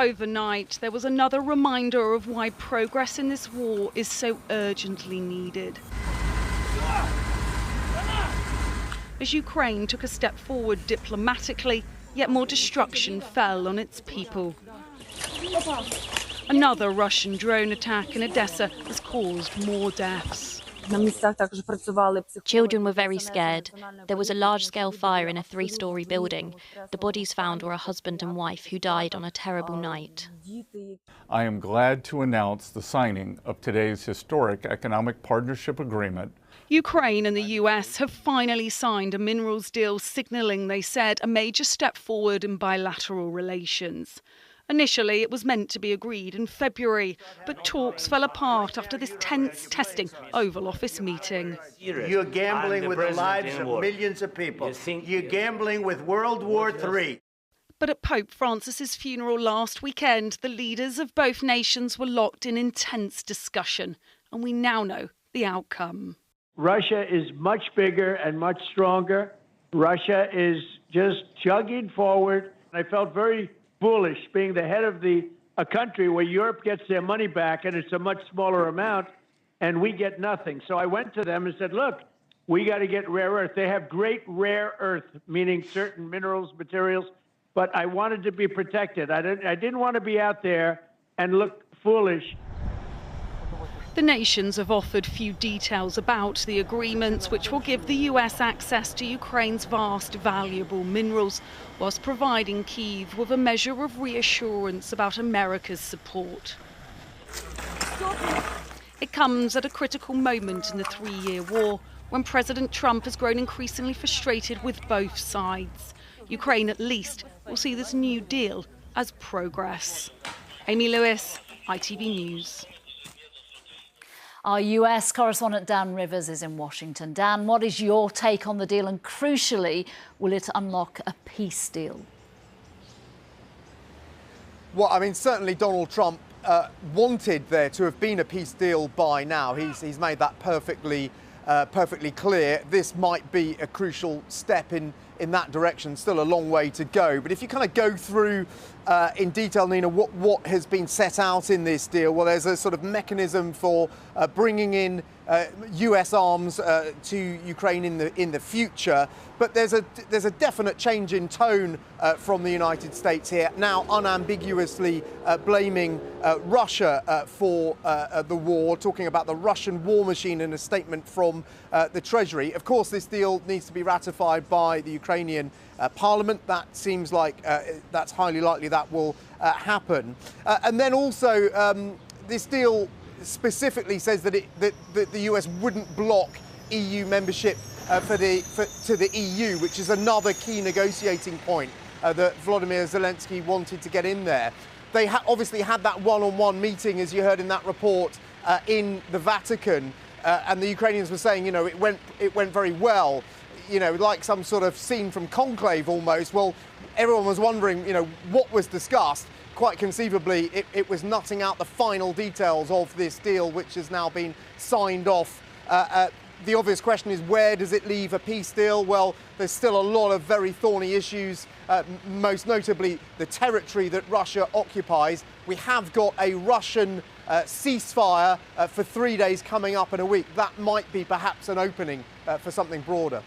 Overnight, there was another reminder of why progress in this war is so urgently needed. As Ukraine took a step forward diplomatically, yet more destruction fell on its people. Another Russian drone attack in Odessa has caused more deaths. Children were very scared. There was a large-scale fire in a 3-storey building. The bodies found were a husband and wife who died on a terrible night. I am glad to announce the signing of today's historic economic partnership agreement. Ukraine and the US have finally signed a minerals deal, signalling, they said, a major step forward in bilateral relations. Initially, it was meant to be agreed in February, but talks fell apart after this tense testing Oval Office meeting. You're gambling with the lives of millions of people. You're gambling with World War III. But at Pope Francis's funeral last weekend, the leaders of both nations were locked in intense discussion, and we now know the outcome. Russia is much bigger and much stronger. Russia is just chugging forward. I felt very foolish being the head of a country where Europe gets their money back and it's a much smaller amount and we get nothing. So I went to them and said, look, we got to get rare earth. They have great rare earth, meaning certain minerals, materials, but I wanted to be protected. I didn't want to be out there and look foolish. The nations have offered few details about the agreements, which will give the US access to Ukraine's vast, valuable minerals, whilst providing Kyiv with a measure of reassurance about America's support. It comes at a critical moment in the 3-year war, when President Trump has grown increasingly frustrated with both sides. Ukraine, at least, will see this new deal as progress. Amy Lewis, ITV News. Our US correspondent Dan Rivers is in Washington. Dan, what is your take on the deal, and crucially, will it unlock a peace deal? Well, I mean, certainly Donald Trump wanted there to have been a peace deal by now. He's made that perfectly clear. This might be a crucial step in that direction. Still a long way to go. But if you kind of go through in detail, Nina, what has been set out in this deal? Well, there's a sort of mechanism for bringing in US arms to Ukraine in the future. But there's a definite change in tone from the United States here, now unambiguously blaming Russia for the war, talking about the Russian war machine in a statement from the Treasury. Of course, this deal needs to be ratified by the Ukrainian Parliament. That seems like that's highly likely that will happen. And then also this deal specifically says that the US wouldn't block EU membership to the EU, which is another key negotiating point that Volodymyr Zelenskyy wanted to get in there. They obviously had that one-on-one meeting, as you heard in that report, in the Vatican, and the Ukrainians were saying, you know, it went very well, you know, like some sort of scene from Conclave almost. Well, everyone was wondering, you know, what was discussed. Quite conceivably, it was nutting out the final details of this deal, which has now been signed off. The obvious question is, where does it leave a peace deal? Well, there's still a lot of very thorny issues, most notably the territory that Russia occupies. We have got a Russian ceasefire for 3 days coming up in a week. That might be perhaps an opening for something broader.